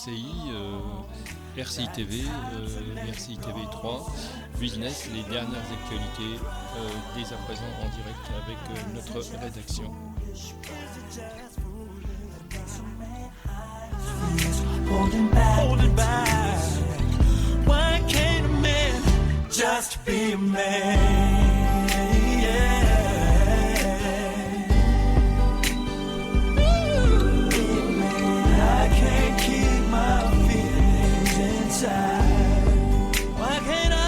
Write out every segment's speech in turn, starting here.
RCI, RCI TV, RCI TV 3, Business, les dernières actualités dès à présent en direct avec notre rédaction. Holding back. Why can't a man just be a man? Yeah. I can't keep my feelings inside. Why can't I?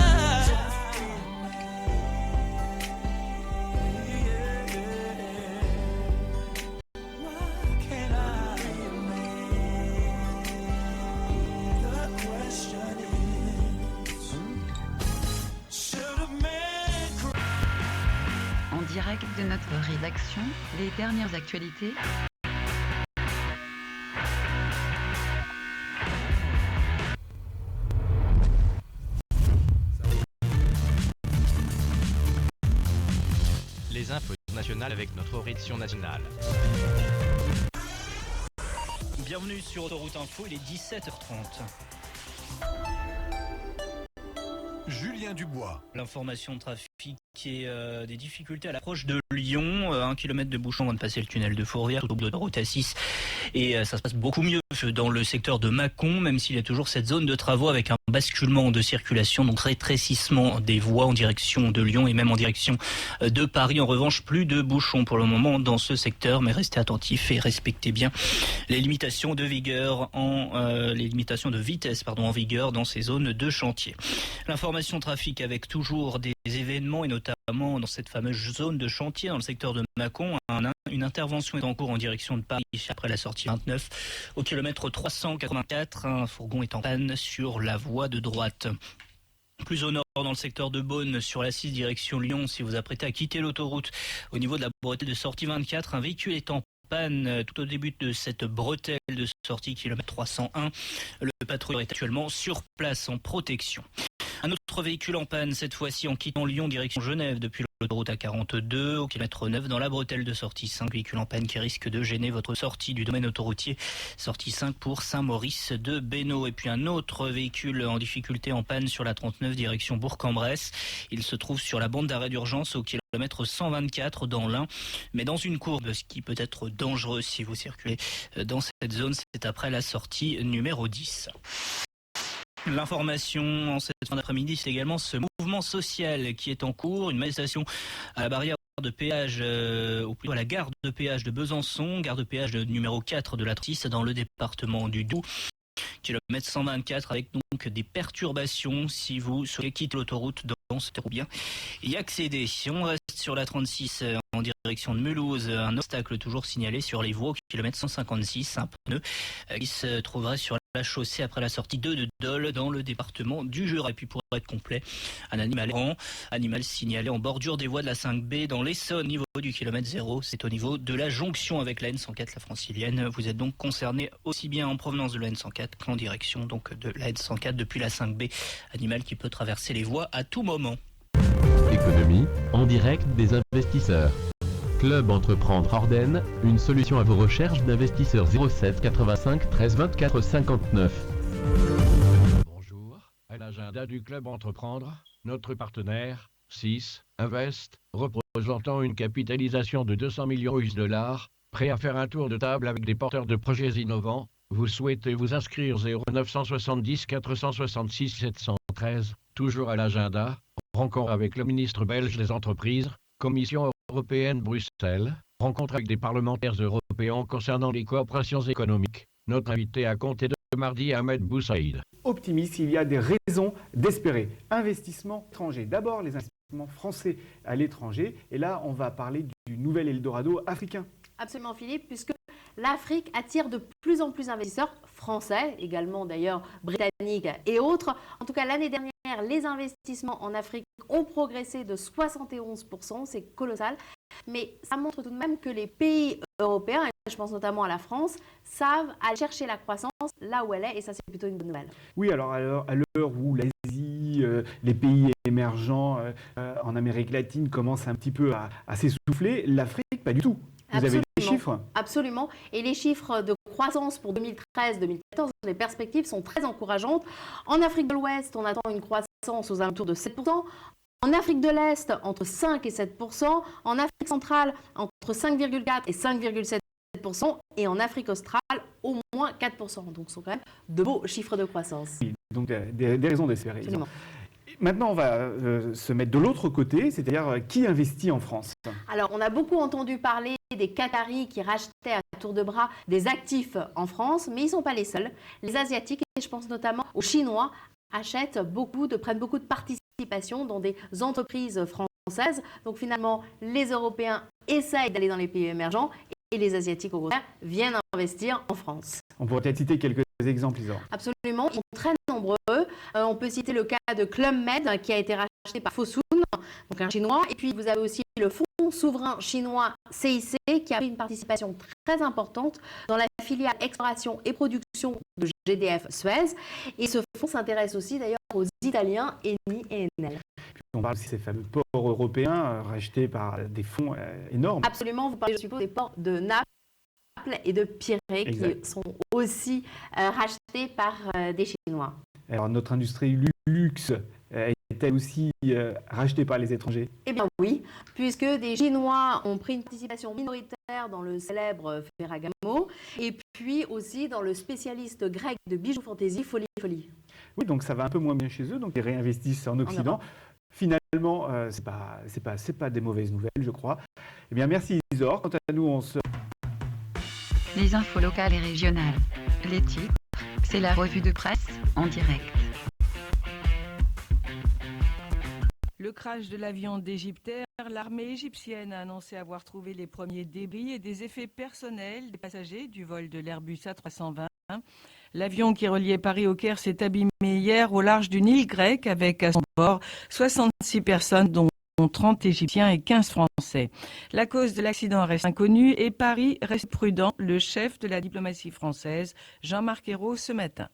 En direct de notre rédaction, les dernières actualités. Les infos nationales avec notre édition nationale. Bienvenue sur Autoroute Info, il est 17h30. Julien Dubois. L'information de trafic et des difficultés à l'approche de Lyon. 1 kilomètre de bouchon avant de passer le tunnel de Fourvière, tout au bout de route A6. Et ça se passe beaucoup mieux dans le secteur de Mâcon, même s'il y a toujours cette zone de travaux avec un basculement de circulation, donc rétrécissement des voies en direction de Lyon et même en direction de Paris. En revanche, plus de bouchons pour le moment dans ce secteur, mais restez attentifs et respectez bien les limitations de vigueur les limitations de vitesse en vigueur dans ces zones de chantier. L'information trafic avec toujours des événements et notamment dans cette fameuse zone de chantier dans le secteur de Mâcon. Une intervention est en cours en direction de Paris après la sortie 29. Au kilomètre 384, un fourgon est en panne sur la voie de droite. Plus au nord, dans le secteur de Beaune, sur la 6 direction Lyon, si vous apprêtez à quitter l'autoroute, au niveau de la bretelle de sortie 24, un véhicule est en panne tout au début de cette bretelle de sortie kilomètre 301. Le patrouilleur est actuellement sur place en protection. Un autre véhicule en panne, cette fois-ci en quittant Lyon, direction Genève, depuis l'autoroute A42, au kilomètre 9, dans la bretelle de sortie 5. Véhicule en panne qui risque de gêner votre sortie du domaine autoroutier, sortie 5 pour Saint-Maurice de Bénaud. Et puis un autre véhicule en difficulté en panne sur la 39, direction Bourg-en-Bresse. Il se trouve sur la bande d'arrêt d'urgence au kilomètre 124 dans l'Ain, mais dans une courbe, ce qui peut être dangereux si vous circulez dans cette zone. C'est après la sortie numéro 10. L'information en cette fin d'après-midi, c'est également ce mouvement social qui est en cours, une manifestation à la barrière de péage, ou plutôt à la gare de péage de Besançon, gare de péage numéro 4 de la 36 dans le département du Doubs. Kilomètre 124 avec donc des perturbations si vous souhaitez quitter l'autoroute dans ce terreau bien y accéder. Si on reste sur la 36 en direction de Mulhouse, un obstacle toujours signalé sur les voies au kilomètre 156, un pneu qui se trouverait sur la chaussée après la sortie 2 de Dole dans le département du Jura. Et puis pour être complet, un animal errant, animal signalé en bordure des voies de la 5B dans l'Essonne, niveau du kilomètre 0, c'est au niveau de la jonction avec la N104, la francilienne. Vous êtes donc concerné aussi bien en provenance de la N104 qu'en direction donc de la N104 depuis la 5B, animal qui peut traverser les voies à tout moment. Économie, en direct des investisseurs. Club Entreprendre Ardenne, une solution à vos recherches d'investisseurs 07 85 13 24 59. Bonjour, à l'agenda du Club Entreprendre, notre partenaire, 6 Invest, représentant une capitalisation de 200 millions $, prêt à faire un tour de table avec des porteurs de projets innovants. Vous souhaitez vous inscrire 0970 466 713, toujours à l'agenda. Rencontre avec le ministre belge des entreprises, Commission européenne Bruxelles, rencontre avec des parlementaires européens concernant les coopérations économiques. Notre invité à compter de mardi, Ahmed Boussaïd. Optimiste, il y a des raisons d'espérer. Investissement étranger. D'abord, les investissements français à l'étranger. Et là, on va parler du nouvel Eldorado africain. Absolument, Philippe, puisque l'Afrique attire de plus en plus d'investisseurs français, également d'ailleurs britanniques et autres. En tout cas, l'année dernière, les investissements en Afrique ont progressé de 71%, c'est colossal. Mais ça montre tout de même que les pays européens, et je pense notamment à la France, savent aller chercher la croissance là où elle est, et ça c'est plutôt une bonne nouvelle. Oui, alors à l'heure où l'Asie, les pays émergents en Amérique latine commencent un petit peu à s'essouffler, l'Afrique, pas du tout. Vous avez des chiffres ? Absolument. Et les chiffres de croissance pour 2013-2014, les perspectives sont très encourageantes. En Afrique de l'Ouest, on attend une croissance aux alentours de 7%. En Afrique de l'Est, entre 5 et 7%. En Afrique centrale, entre 5,4 et 5,7%. Et en Afrique australe, au moins 4%. Donc, ce sont quand même de beaux chiffres de croissance. Oui, donc des raisons d'espérer. Absolument. Maintenant, on va se mettre de l'autre côté, c'est-à-dire qui investit en France ? Alors, on a beaucoup entendu parler des Qataris qui rachetaient à tour de bras des actifs en France, mais ils ne sont pas les seuls. Les Asiatiques, et je pense notamment aux Chinois, prennent beaucoup de participation dans des entreprises françaises. Donc finalement, les Européens essayent d'aller dans les pays émergents et les Asiatiques, au contraire, viennent investir en France. On pourrait peut-être citer quelques exemples, Isor. Absolument, ils sont très nombreux. On peut citer le cas de Club Med qui a été racheté par Fosun, donc un chinois. Et puis vous avez aussi le fonds souverain chinois CIC qui a pris une participation très importante dans la filiale exploration et production de GDF Suez. Et ce fonds s'intéresse aussi d'ailleurs aux Italiens Eni et Enel. On parle aussi de ces fameux ports européens rachetés par des fonds énormes. Absolument, vous parlez, je suppose, des ports de Naples et de Pirée qui sont aussi rachetés par des Chinois. Alors notre industrie luxe est-elle aussi rachetée par les étrangers ? Eh bien oui, puisque des Chinois ont pris une participation minoritaire dans le célèbre Ferragamo et puis aussi dans le spécialiste grec de bijoux fantaisie Foli. Oui, donc ça va un peu moins bien chez eux, donc ils réinvestissent en Occident. Finalement, c'est pas des mauvaises nouvelles, je crois. Eh bien, merci Isor. Quant à nous, on se... Les infos locales et régionales. Les titres, c'est la revue de presse en direct. Le crash de l'avion d'Égyptair, l'armée égyptienne a annoncé avoir trouvé les premiers débris et des effets personnels des passagers du vol de l'Airbus A320. L'avion qui reliait Paris au Caire s'est abîmé hier au large d'une île grecque avec à son bord 66 personnes dont 30 Égyptiens et 15 Français. La cause de l'accident reste inconnue et Paris reste prudent. Le chef de la diplomatie française, Jean-Marc Ayrault, ce matin.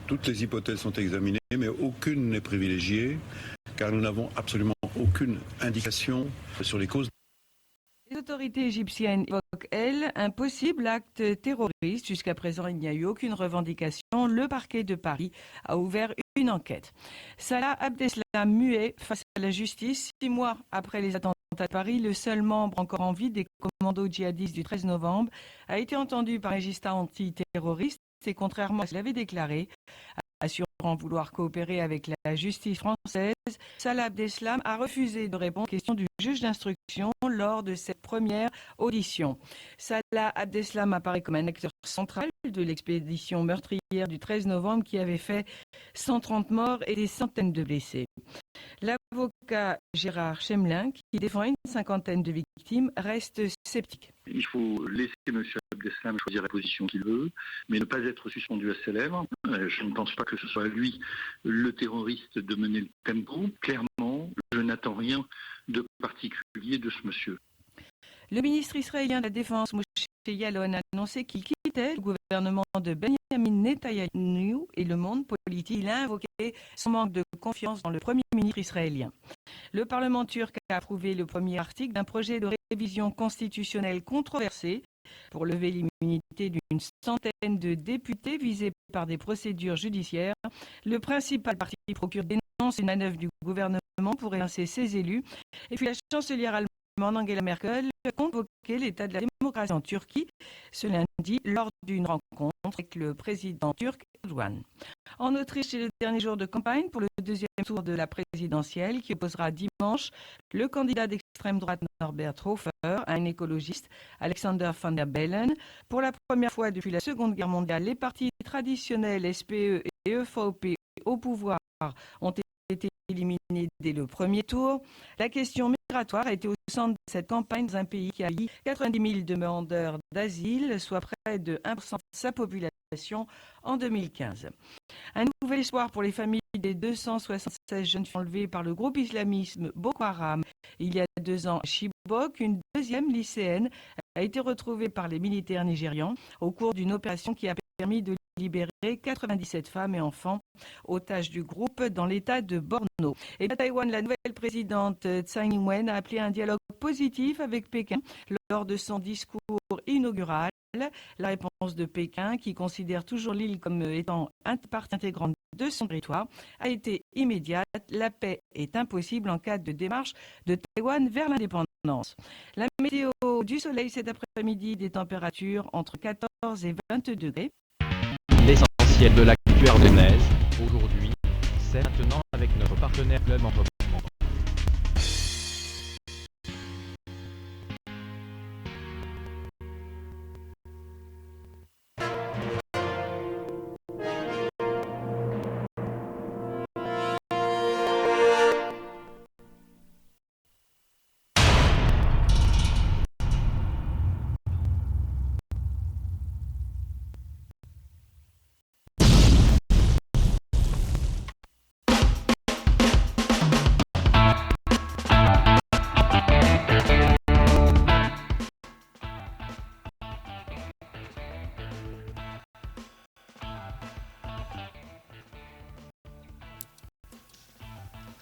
Toutes les hypothèses sont examinées, mais aucune n'est privilégiée, car nous n'avons absolument aucune indication sur les causes. Les autorités égyptiennes évoquent, elles, un possible acte terroriste. Jusqu'à présent, il n'y a eu aucune revendication. Le parquet de Paris a ouvert une enquête. Salah Abdeslam muet face à la justice. 6 mois après les attentats de Paris, le seul membre encore en vie des commandos djihadistes du 13 novembre a été entendu par un magistrat antiterroriste. Et contrairement à ce qu'il avait déclaré, assurant vouloir coopérer avec la justice française, Salah Abdeslam a refusé de répondre aux questions du juge d'instruction lors de cette première audition. Salah Abdeslam apparaît comme un acteur central de l'expédition meurtrière du 13 novembre qui avait fait 130 morts et des centaines de blessés. L'avocat Gérard Chemelin, qui défend une cinquantaine de victimes, reste sceptique. Il faut laisser M. Abdeslam choisir la position qu'il veut, mais ne pas être suspendu à ses lèvres. Je ne pense pas que ce soit lui, le terroriste, de mener le tempo. Clairement, je n'attends rien de particulier de ce monsieur. Le ministre israélien de la Défense, Moshe Yaalon, a annoncé qu'il quittait le gouvernement de Benjamin Netanyahou et le monde politique. Il a invoqué son manque de confiance dans le Premier ministre israélien. Le Parlement turc a approuvé le premier article d'un projet de révision constitutionnelle controversé pour lever l'immunité d'une centaine de députés visés par des procédures judiciaires. Le principal parti procure dénonce une manœuvre du gouvernement pour évincer ses élus. Et puis la chancelière allemande Angela Merkel a convoqué l'état de la démocratie en Turquie ce lundi lors d'une rencontre avec le président turc Erdogan. En Autriche, c'est le dernier jour de campagne pour le deuxième tour de la présidentielle qui opposera dimanche le candidat d'extrême droite Norbert Hofer à un écologiste Alexander Van der Bellen. Pour la première fois depuis la Seconde Guerre mondiale, les partis traditionnels SPE et EVP au pouvoir ont été éliminés dès le premier tour. La question migratoire a été au centre de cette campagne dans un pays qui a eu 90 000 demandeurs d'asile, soit près de 1% de sa population en 2015. Un nouvel espoir pour les familles des 276 jeunes filles enlevées par le groupe islamiste Boko Haram Il y a 2 ans, à Chibok, une deuxième lycéenne a été retrouvée par les militaires nigérians au cours d'une opération qui a permis de libérer 97 femmes et enfants otages du groupe dans l'état de Borno. Et à Taïwan, la nouvelle présidente Tsai Ing-wen a appelé à un dialogue positif avec Pékin lors de son discours inaugural. La réponse de Pékin, qui considère toujours l'île comme étant partie intégrante de son territoire, a été immédiate. La paix est impossible en cas de démarche de Taïwan vers l'indépendance. La météo, du soleil cet après-midi, des températures entre 14 et 22 degrés. L'essentiel de l'actu ardennaise, aujourd'hui, c'est maintenant avec notre partenaire Club Entreprendre.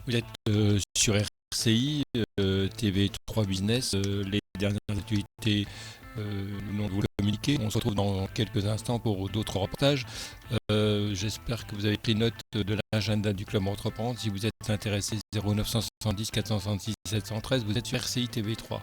Vous êtes sur RCI, TV3 Business, les dernières actualités, nous vous le communiquer. On se retrouve dans quelques instants pour d'autres reportages. J'espère que vous avez pris note de l'agenda du Club Entreprendre. Si vous êtes intéressé, 0970 466 713, vous êtes sur RCI TV3.